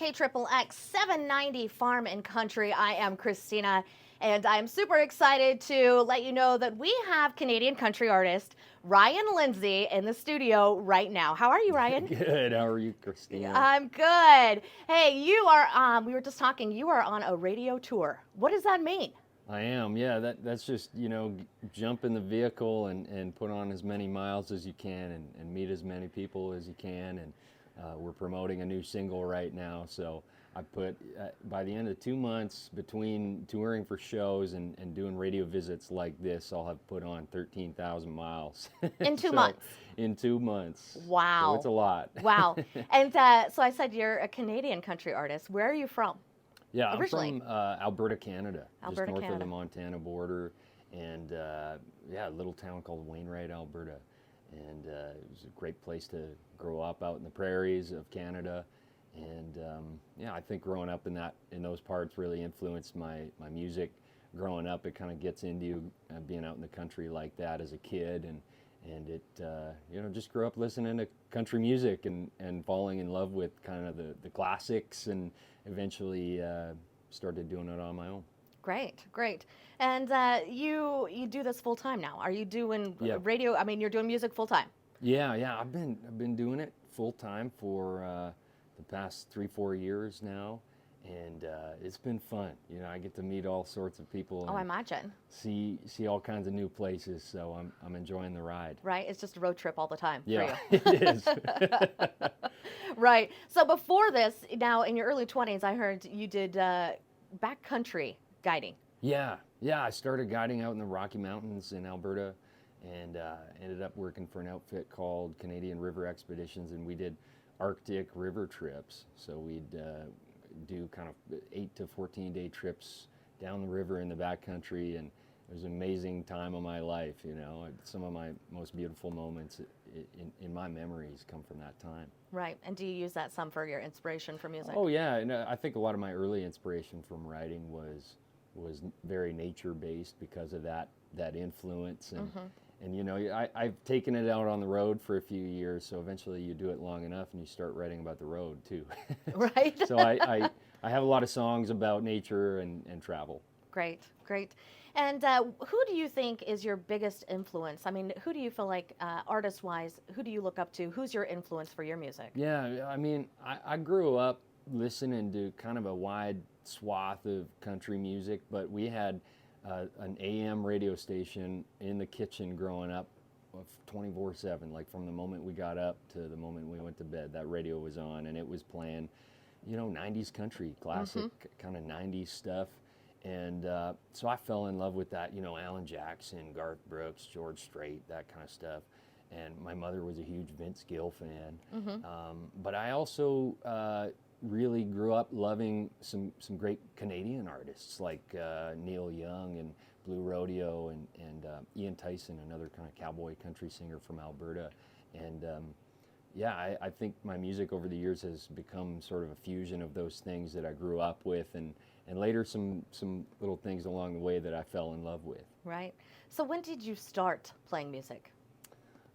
KXXX 790 Farm and Country. I am Christina, and I'm super excited to let you know that we have Canadian country artist Ryan Lindsay in the studio right now. How are you, Ryan? Good. How are you, Christina? I'm good. Hey, you are, we were just talking, you are on a radio tour. What does that mean? I am. Yeah, that's just, jump in the vehicle and put on as many miles as you can and meet as many people as you can. And we're promoting a new single right now. So I put, by the end of 2 months, between touring for shows and doing radio visits like this, I'll have put on 13,000 miles. In 2 months? In 2 months. Wow. So it's a lot. Wow. And so I said you're a Canadian country artist. Where are you from? Yeah, originally? I'm from Alberta, Canada, Alberta, just north Canada. of the Montana border, and a little town called Wainwright, Alberta, and it was a great place to grow up out in the prairies of Canada, and I think growing up in those parts really influenced my music. Growing up, it kind of gets into you being out in the country like that as a kid, and it just grew up listening to country music and falling in love with kind of the classics, and eventually started doing it on my own. Great, great. And you do this full time now. Are you doing Yeah. radio? I mean, you're doing music full time. Yeah. I've been doing it full time for the past 3-4 years now, and it's been fun. I get to meet all sorts of people. Oh, I And imagine. see all kinds of new places. So I'm enjoying the ride. Right? It's just a road trip all the time Yeah, for you. it is. Right. So before this, now in your early 20s, I heard you did backcountry guiding. Yeah. I started guiding out in the Rocky Mountains in Alberta, and ended up working for an outfit called Canadian River Expeditions, and we did Arctic river trips. So we'd do kind of 8 to 14-day trips down the river in the backcountry, and it was an amazing time of my life. Some of my most beautiful moments in my memories come from that time. Right. And do you use that some for your inspiration for music? Oh yeah, and I think a lot of my early inspiration from writing was very nature based because of that influence, and I've taken it out on the road for a few years, so eventually you do it long enough and you start writing about the road too. Right. So I have a lot of songs about nature and travel. Great, great. And who do you think is your biggest influence? I mean, who do you feel like, artist-wise, who do you look up to? Who's your influence for your music? Yeah, I mean, I grew up listening to kind of a wide swath of country music, but we had an AM radio station in the kitchen growing up 24/7, like from the moment we got up to the moment we went to bed. That radio was on, and it was playing, 90s country, classic kind of 90s stuff. And so I fell in love with that, Alan Jackson, Garth Brooks, George Strait, that kind of stuff. And my mother was a huge Vince Gill fan. But I also really grew up loving some great Canadian artists like Neil Young and Blue Rodeo and Ian Tyson, another kind of cowboy country singer from Alberta. And I think my music over the years has become sort of a fusion of those things that I grew up with, and later some little things along the way that I fell in love with. Right. So when did you start playing music?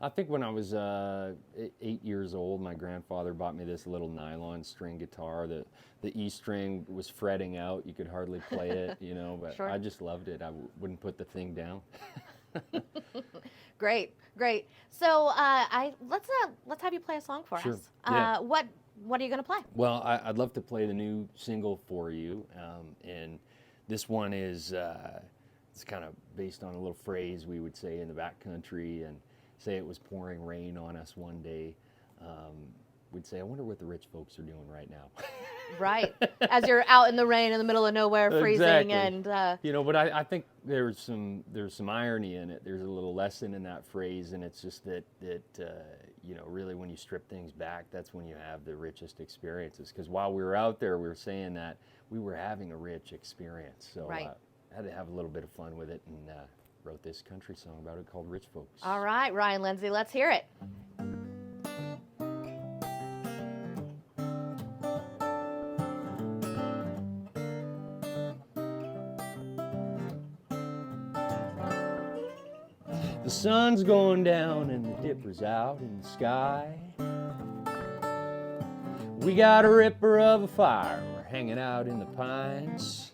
I think when I was 8 years old, my grandfather bought me this little nylon string guitar. The E string was fretting out. You could hardly play it, but Sure. I just loved it. I wouldn't put the thing down. Great, great. So let's have you play a song for Sure. us. Yeah. What are you going to play? Well, I'd love to play the new single for you, and this one is it's kind of based on a little phrase we would say in the backcountry, and say it was pouring rain on us one day. We'd say, I wonder what the rich folks are doing right now. Right. As you're out in the rain in the middle of nowhere, freezing, Exactly. and But I think there's some irony in it. There's a little lesson in that phrase, and it's just that really when you strip things back, that's when you have the richest experiences. Because while we were out there, we were saying that we were having a rich experience. So Right. I had to have a little bit of fun with it, and wrote this country song about it called Rich Folks. all right, Ryan Lindsay, let's hear it. The sun's going down and the dipper's out in the sky. We got a ripper of a fire, we're hanging out in the pines.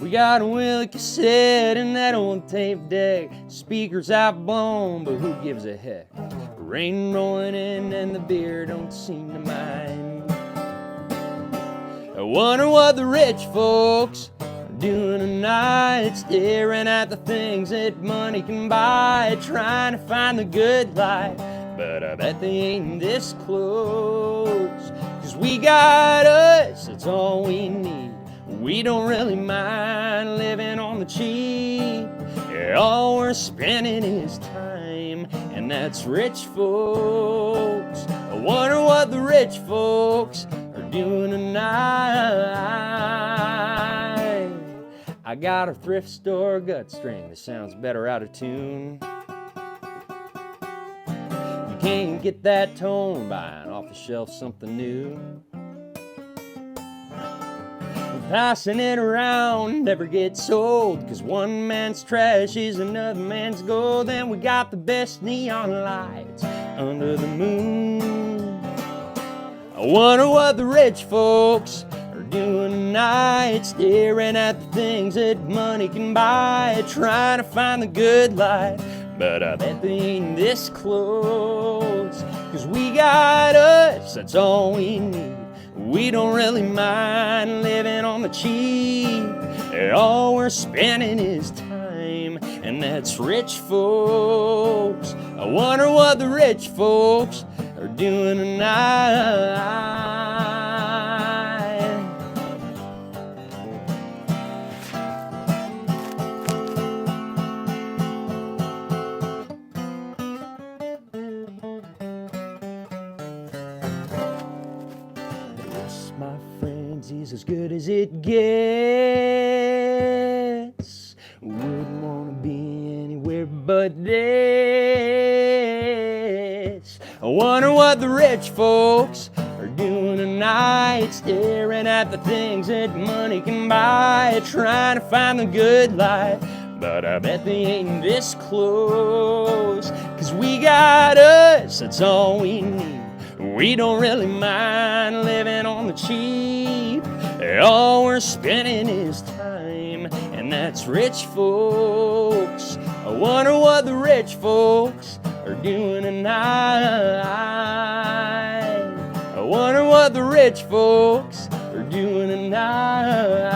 We got a Willie cassette and that old tape deck. Speakers out blown, but who gives a heck? Rain rolling in and the beer don't seem to mind. I wonder what the rich folks are doing tonight, staring at the things that money can buy, trying to find the good life, but I bet they ain't this close. 'Cause we got us, that's all we need. We don't really mind living on the cheap. Yeah, all we're spending is time, and that's rich folks. I wonder what the rich folks are doing tonight. I got a thrift store gut string that sounds better out of tune. You can't get that tone buying off the shelf something new. Passing it around never gets old, 'cause one man's trash is another man's gold. And we got the best neon lights under the moon. I wonder what the rich folks are doing tonight, staring at the things that money can buy, trying to find the good life, but I bet they ain't this close. 'Cause we got us, that's all we need. We don't really mind living on the cheap. All we're spending is time, and that's rich folks. I wonder what the rich folks are doing tonight. My friends, he's as good as it gets. Wouldn't want to be anywhere but this. I wonder what the rich folks are doing tonight, staring at the things that money can buy, trying to find the good life, but I bet they ain't this close. 'Cause we got us, that's all we need. We don't really mind living on the cheap. All we're spending is time, and that's rich folks. I wonder what the rich folks are doing tonight. I wonder what the rich folks are doing tonight.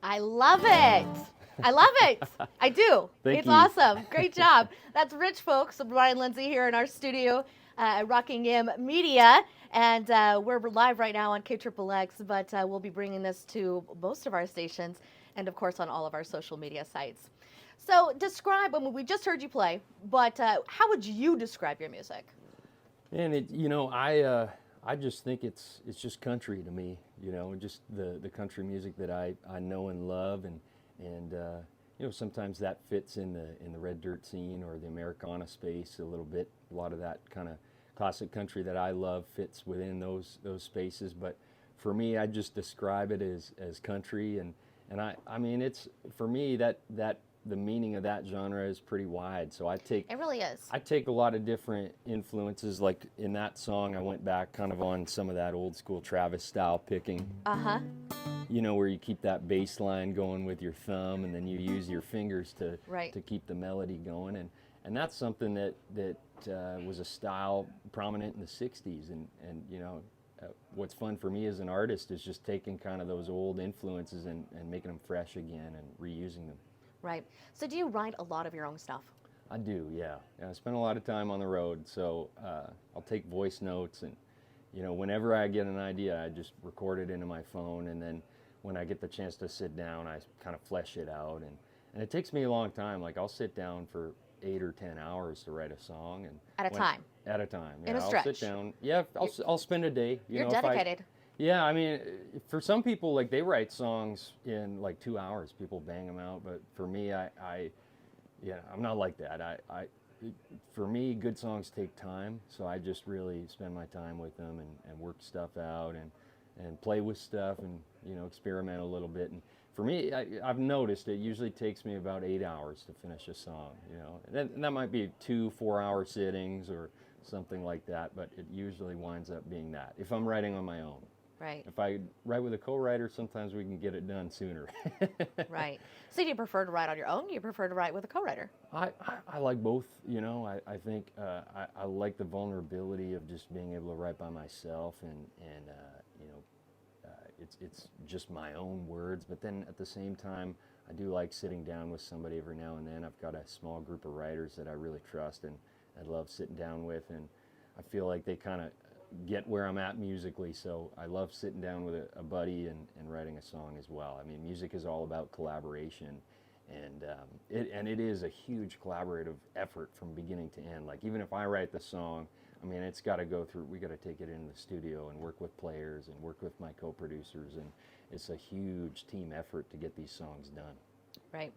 I love it. I love it. I do. Thank It's you. awesome. Great job. That's Rich Folks with Ryan Lindsay here in our studio at Rockingham Media. And we're live right now on KXXX, but we'll be bringing this to most of our stations and, of course, on all of our social media sites. So describe, I mean, we just heard you play, but how would you describe your music? And I just think it's just country to me, just the country music that I know and love, and sometimes that fits in the red dirt scene or the Americana space a little bit. A lot of that kind of classic country that I love fits within those spaces. But for me, I just describe it as country, and I mean it's, for me, that the meaning of that genre is pretty wide. So it really is. I take a lot of different influences. Like in that song, I went back kind of on some of that old school Travis style picking. Where you keep that bass line going with your thumb, and then you use your fingers to keep the melody going. And that's something that was a style prominent in the 60s. And what's fun for me as an artist is just taking kind of those old influences and making them fresh again and reusing them. Right. So do you write a lot of your own stuff? I do, yeah. I spend a lot of time on the road, so I'll take voice notes, and whenever I get an idea, I just record it into my phone, and then when I get the chance to sit down, I kind of flesh it out, and it takes me a long time. Like I'll sit down for 8 or 10 hours to write a song, and At a time. Yeah, In a stretch. I'll sit down. Yeah, I'll spend a day. You're dedicated. Yeah, I mean, for some people, like, they write songs in like 2 hours. People bang them out, but for me, I'm not like that. For me, good songs take time, so I just really spend my time with them and work stuff out, and play with stuff and, you know, experiment a little bit. And for me, I've noticed it usually takes me about 8 hours to finish a song, you know. And that might be 2 4-hour sittings or something like that, but it usually winds up being that if I'm writing on my own. Right. If I write with a co-writer, sometimes we can get it done sooner. Right. So do you prefer to write on your own? Or do you prefer to write with a co-writer? I like both, you know. I think I like the vulnerability of just being able to write by myself and you know, it's just my own words. But then at the same time, I do like sitting down with somebody every now and then. I've got a small group of writers that I really trust and I love sitting down with, and I feel like they kind of get where I'm at musically, so I love sitting down with a buddy and writing a song as well. I mean, music is all about collaboration, and it is a huge collaborative effort from beginning to end. Like, even if I write the song, I mean, it's got to go through, we got to take it into the studio and work with players and work with my co-producers, and it's a huge team effort to get these songs done. Right.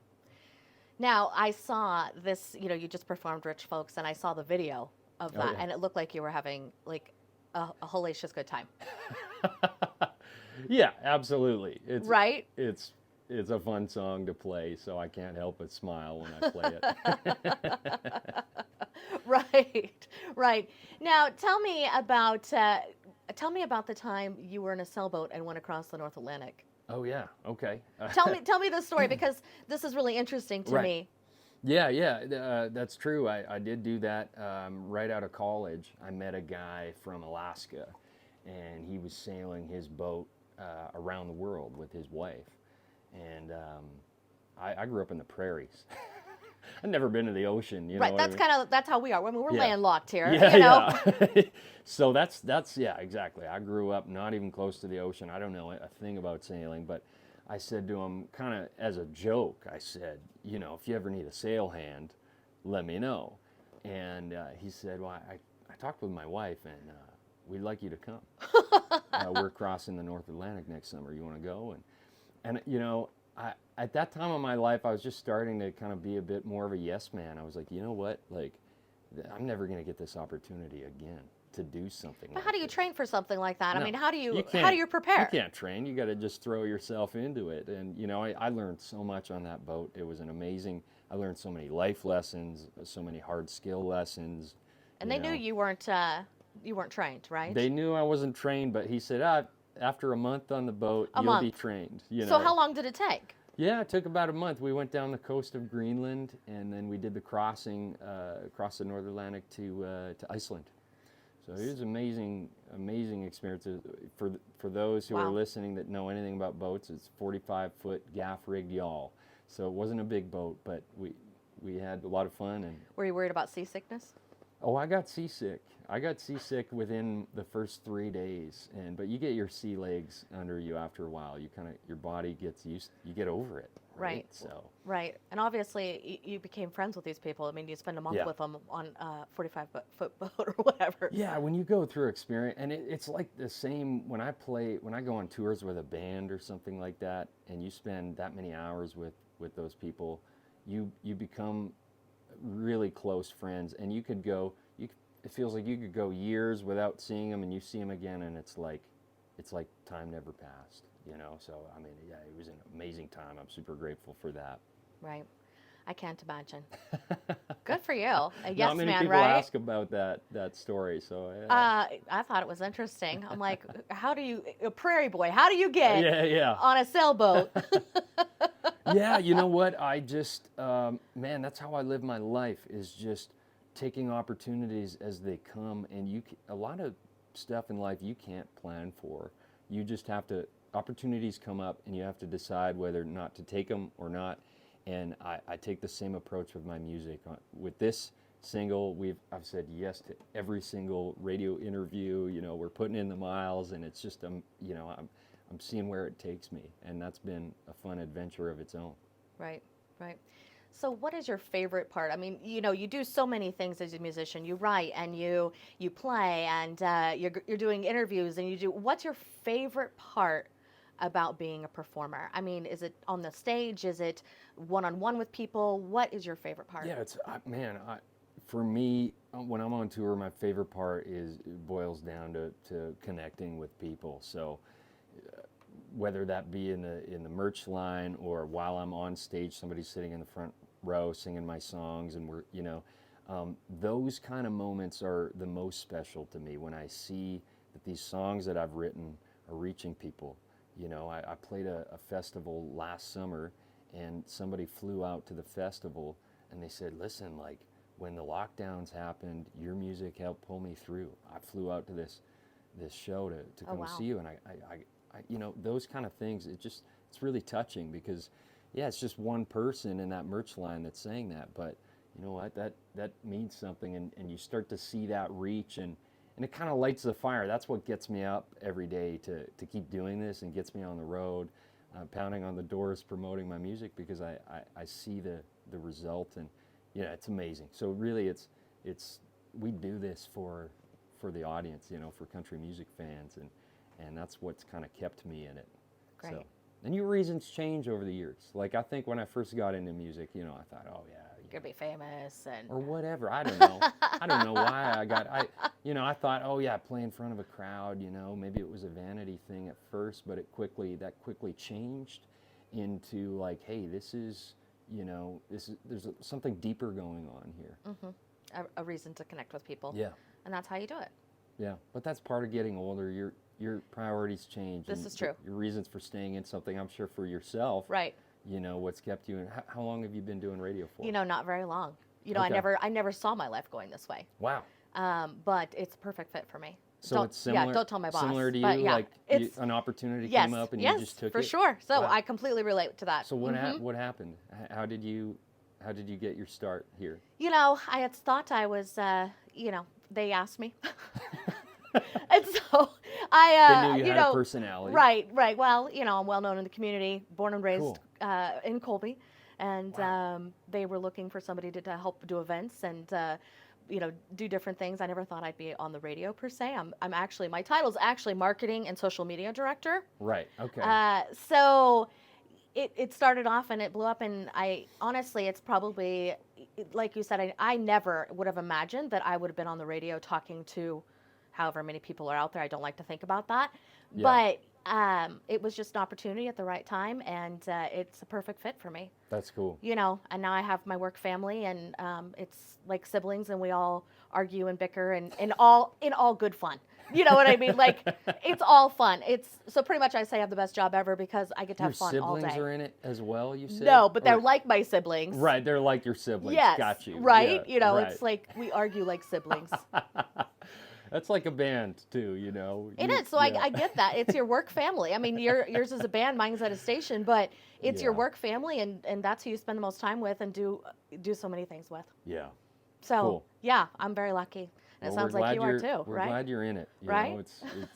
Now, I saw this, you know, you just performed Rich Folks, and I saw the video of that, and it looked like you were having, like, a hellacious good time. Yeah, absolutely. It's right? It's a fun song to play, so I can't help but smile when I play it. Right, right. Now, tell me about the time you were in a sailboat and went across the North Atlantic. Oh yeah, okay. Tell me the story, because this is really interesting to me. Yeah, that's true. I did do that right out of college. I met a guy from Alaska, and he was sailing his boat around the world with his wife. And I grew up in the prairies. I've never been to the ocean, you know. Right, that's how we are. I mean, we're landlocked here, yeah, you know. Yeah. So that's yeah, exactly. I grew up not even close to the ocean. I don't know a thing about sailing, but I said to him, kind of as a joke, I said, you know, if you ever need a sail hand, let me know. And he said, well, I talked with my wife, and we'd like you to come. We're crossing the North Atlantic next summer. You want to go? And you know, at that time of my life, I was just starting to kind of be a bit more of a yes man. I was like, you know what? Like, I'm never going to get this opportunity again to do something But like how do you this. train for something like that? No, I mean, how do you can't- prepare? You can't train. You got to just throw yourself into it. And you know, I learned so much on that boat. It was an amazing. I learned so many life lessons, so many hard skill lessons. And they knew you weren't trained, right? They knew I wasn't trained, but he said, after a month on the boat, you'll be trained. You know. So how long did it take? Yeah, it took about a month. We went down the coast of Greenland, and then we did the crossing across the North Atlantic to Iceland. So it was amazing experience. For those who are listening that know anything about boats, it's 45-foot gaff-rigged yawl. So it wasn't a big boat, but we had a lot of fun. And were you worried about seasickness? Oh, I got seasick. I got seasick within the first 3 days, but you get your sea legs under you after a while. Your body gets used. You get over it. Right. So. Right, and obviously you became friends with these people. I mean, you spend a month with them on a 45-foot boat or whatever. Yeah, when you go through experience, and it's like the same when I go on tours with a band or something like that, and you spend that many hours with those people, you become really close friends, and you could go. It feels like you could go years without seeing them, and you see them again, and it's like time never passed, you know. So I mean, yeah, it was an amazing time. I'm super grateful for that. Right, I can't imagine. Good for you, a yes Not many man, people right? ask about that story, so. I thought it was interesting. I'm like, how do you, a prairie boy? How do you get on a sailboat? Yeah, you know what? I just, man, that's how I live my life, is just taking opportunities as they come. And a lot of stuff in life you can't plan for. You just have to, opportunities come up, and you have to decide whether or not to take them or not. And I take the same approach with my music. With this single, I've said yes to every single radio interview. You know, we're putting in the miles, and it's just, you know, I'm seeing where it takes me, and that's been a fun adventure of its own. Right, right. So what is your favorite part? I mean, you know, you do so many things as a musician. You write and you play, and you're doing interviews, and what's your favorite part about being a performer? I mean, is it on the stage? Is it one-on-one with people? What is your favorite part? Yeah, for me, when I'm on tour, my favorite part it boils down to connecting with people. So, whether that be in the merch line or while I'm on stage, somebody's sitting in the front row singing my songs, and we're, those kind of moments are the most special to me when I see that these songs that I've written are reaching people. I played a festival last summer, and somebody flew out to the festival, and they said, listen, like, when the lockdowns happened, your music helped pull me through. I flew out to this show to come see you, and I those kind of things, it's really touching, because it's just one person in that merch line that's saying that, but you know what, that means something, and you start to see that reach, and it kind of lights the fire. That's what gets me up every day to keep doing this, and gets me on the road, pounding on the doors, promoting my music, because I see the result, and it's amazing. So really, it's we do this for the audience, for country music fans, and that's what's kind of kept me in it. Great. So, and your reasons change over the years. Like, I think when I first got into music, I thought, oh yeah, you're gonna be famous or whatever. I don't know. I don't know why I thought, oh yeah, play in front of a crowd. Maybe it was a vanity thing at first, but that quickly changed into like, hey, there's something deeper going on here. Mm-hmm. A reason to connect with people. Yeah. And that's how you do it. Yeah, but that's part of getting older. Your priorities change. This is true. Your reasons for staying in something, I'm sure, for yourself. Right. What's kept you in. How long have you been doing radio for? Not very long. Okay. I never saw my life going this way. Wow. But it's a perfect fit for me. So it's similar. Yeah, don't tell my boss. Similar to you, but yeah, like an opportunity came up and you just took it. Yes, for sure. So Wow. I completely relate to that. So what happened? How did you get your start here? I had thought I was, they asked me. And so They knew you had a personality. Right. Well, I'm well known in the community, born and raised Cool. In Colby. And Wow. they were looking for somebody to help do events and, do different things. I never thought I'd be on the radio per se. I'm actually, my title's actually marketing and social media director. Right. Okay. So it started off and it blew up, and honestly, it's probably, like you said, I never would have imagined that I would have been on the radio talking to however many people are out there. I don't like to think about that. Yeah. But it was just an opportunity at the right time, and it's a perfect fit for me. That's cool. And now I have my work family, and it's like siblings, and we all argue and bicker, and in all good fun. You know what I mean? Like, it's all fun. So pretty much I say I have the best job ever because I get to have fun all day. Your siblings are in it as well, you said? No, but they're like my siblings. Right, they're like your siblings. Yes. Got you. Right? Yeah, right. It's like we argue like siblings. That's like a band too, It is. So I get that. It's your work family. I mean, yours is a band, mine's at a station, but it's your work family, and that's who you spend the most time with and do so many things with. Yeah. So Cool. Yeah, I'm very lucky. And it sounds like you are too, we're right? glad you're in it. Right? It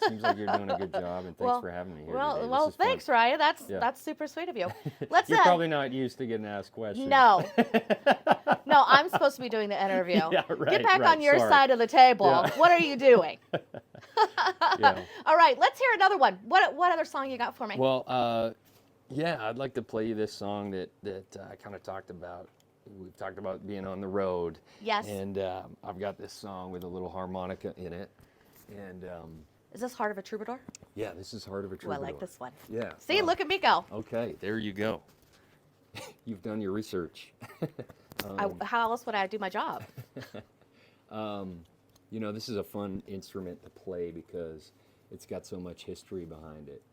seems like you're doing a good job, and thanks for having me here today. Well, thanks, Ryan. That's super sweet of you. Let's. You're probably not used to getting asked questions. No. No, I'm supposed to be doing the interview. Yeah, right, Get back on your sorry. side of the table. Yeah. What are you doing? Yeah. All right, let's hear another one. What other song you got for me? Well, I'd like to play you this song that I kind of talked about. We've talked about being on the road. Yes. And I've got this song with a little harmonica in it. And is this Heart of a Troubadour? yeah, this is Heart of a Troubadour. Oh, I like this one. Yeah. See, look at me go. Okay, there you go. You've done your research. How else would I do my job? This is a fun instrument to play because it's got so much history behind it.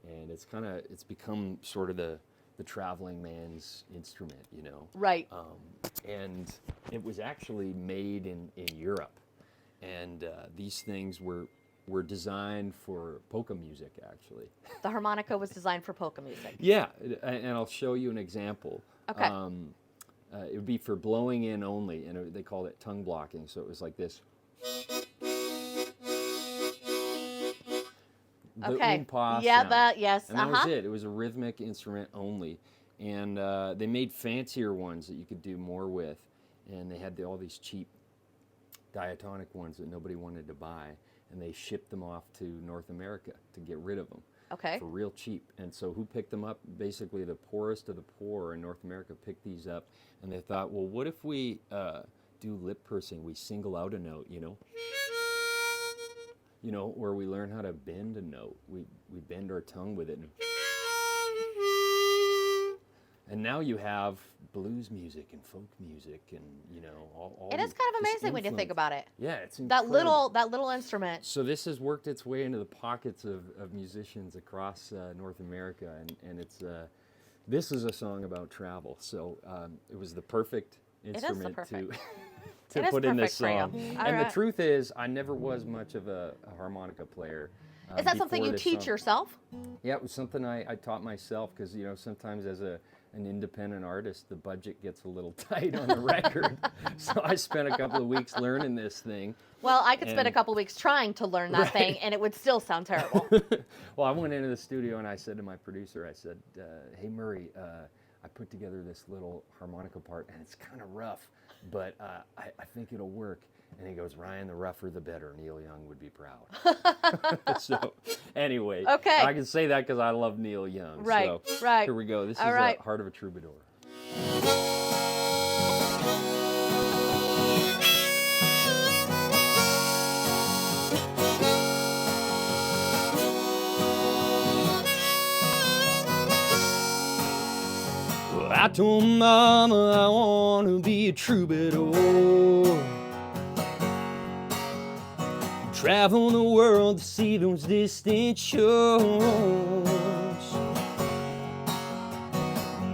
And it's become sort of the traveling man's instrument, Right. And it was actually made in Europe. And these things were designed for polka music, actually. The harmonica was designed for polka music. Yeah, and I'll show you an example. Okay. It would be for blowing in only, and they called it tongue blocking, so it was like this. The Okay. oom-pa Yeah, sound. yes. And that was it. It was a rhythmic instrument only. And they made fancier ones that you could do more with. And they had all these cheap diatonic ones that nobody wanted to buy. And they shipped them off to North America to get rid of them. Okay. For real cheap. And so who picked them up? Basically the poorest of the poor in North America picked these up. And they thought, well, what if we do lip pursing? We single out a note, you know, where we learn how to bend a note. We bend our tongue with it. And now you have blues music and folk music and, you know, all It is kind of amazing when you think about it. Yeah, it's incredible. That little instrument. So this has worked its way into the pockets of musicians across North America, and it's this is a song about travel. So it was the perfect instrument to put in this song. And the truth is, I never was much of a harmonica player. Is that something you teach yourself? Yeah, it was something I taught myself because, you know, sometimes as an independent artist, the budget gets a little tight on the record. So I spent a couple of weeks learning this thing. Well, I could spend a couple of weeks trying to learn that thing, and it would still sound terrible. Well, I went into the studio and I said to my producer, I said, hey, Murray, I put together this little harmonica part, and it's kind of rough, but I think it'll work. And he goes, Ryan, the rougher the better. Neil Young would be proud. So, anyway, okay. I can say that because I love Neil Young. Right, so, right. Here we go. This is Heart of a Troubadour. Well, I told Mama I want to be a troubadour. Travel the world to see those distant shores.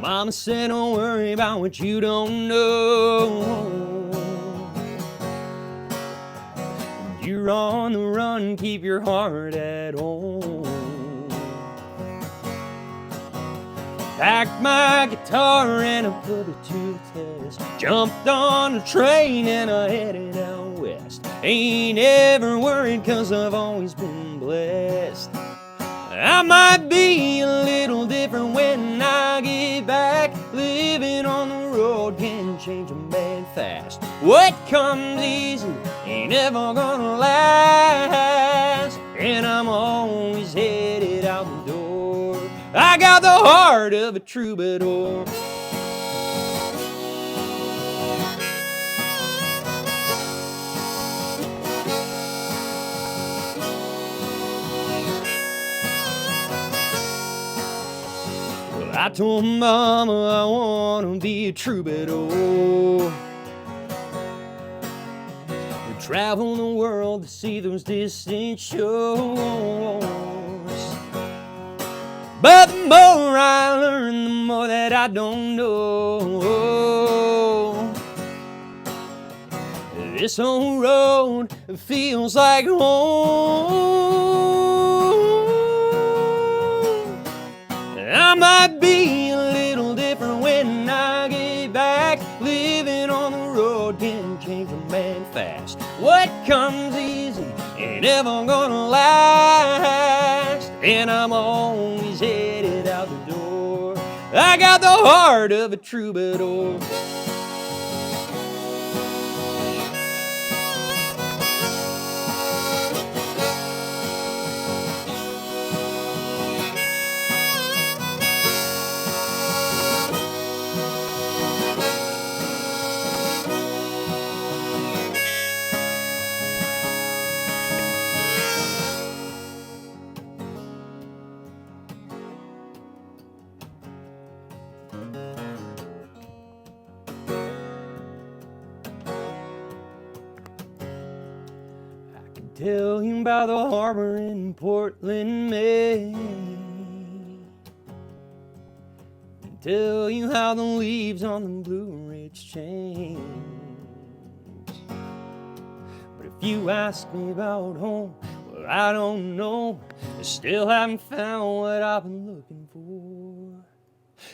Mama said, don't worry about what you don't know. You're on the run, keep your heart at home. Packed my guitar and I put it to the test. Jumped on a train and I headed out west. Ain't ever worried 'cause I've always been blessed. I might be a little different when I get back. Living on the road can change a man fast. What comes easy ain't ever gonna last. And I'm always headed out the door. I got the heart of a troubadour. I told Mama I want to be a troubadour. Travel the world to see those distant shores. But the more I learn, the more that I don't know. This whole road feels like home. I might be a little different when I get back. Living on the road can change a man fast. What comes easy ain't ever gonna last. And I'm always headed out the door. I got the heart of a troubadour. Tell you about the harbor in Portland, Maine. Tell you how the leaves on the Blue Ridge change. But if you ask me about home, well, I don't know. I still haven't found what I've been looking for.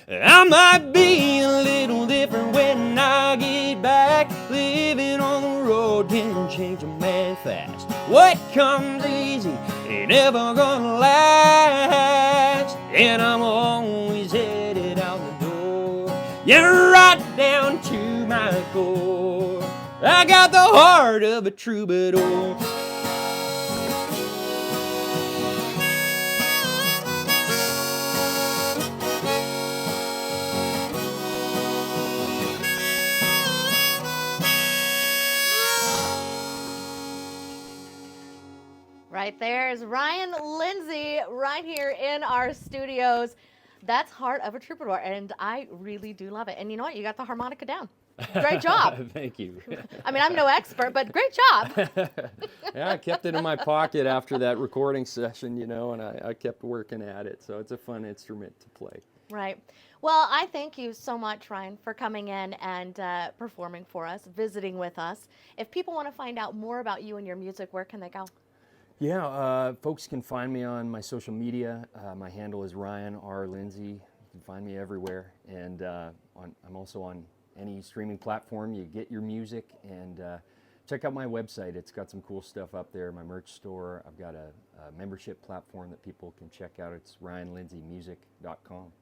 I might be a little different when I get back. Living on the road can change a man fast. What comes easy ain't ever gonna last. And I'm always headed out the door. Yeah, right down to my core. I got the heart of a troubadour. right there is Ryan Lindsay right here in our studios. That's Heart of a Troubadour, and I really do love it. And you know what? You got the harmonica down. Great job. Thank you. I mean, I'm no expert, but great job. Yeah, I kept it in my pocket after that recording session, you know, and I kept working at it. So it's a fun instrument to play. Right. Well, I thank you so much, Ryan, for coming in and performing for us, visiting with us. If people want to find out more about you and your music, where can they go? Yeah, folks can find me on my social media. My handle is Ryan R. Lindsay. You can find me everywhere. And I'm also on any streaming platform you get your music. And check out my website. It's got some cool stuff up there. My merch store. I've got a membership platform that people can check out. It's ryanlindsaymusic.com.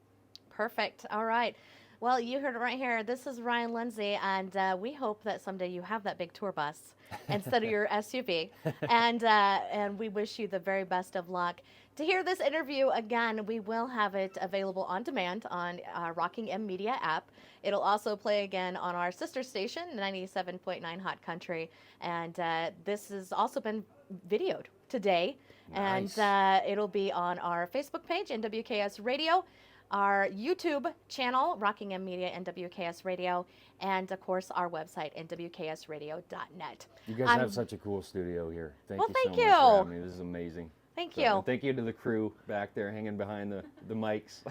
Perfect. All right. Well, you heard it right here. This is Ryan Lindsay, and we hope that someday you have that big tour bus instead of your SUV. And we wish you the very best of luck. To hear this interview again, we will have it available on demand on our Rocking M Media app. It'll also play again on our sister station, 97.9 Hot Country. And this has also been videoed today. Nice. And it'll be on our Facebook page, NWKS Radio, our YouTube channel, Rocking M Media, NWKS Radio, and of course our website, nwksradio.net. You guys have such a cool studio here. Thank you so thank much you. for having me. This is amazing. Thank So, you. and thank you to the crew back there hanging behind the mics.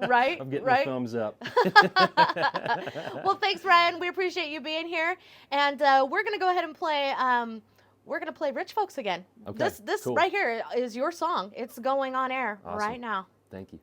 Right, I'm getting right. the thumbs up. Well, thanks, Ryan. We appreciate you being here, and we're gonna go ahead and play. We're gonna play "Rich Folks" again. Okay, This cool. right here is your song. It's going on air Awesome. right now. Thank you.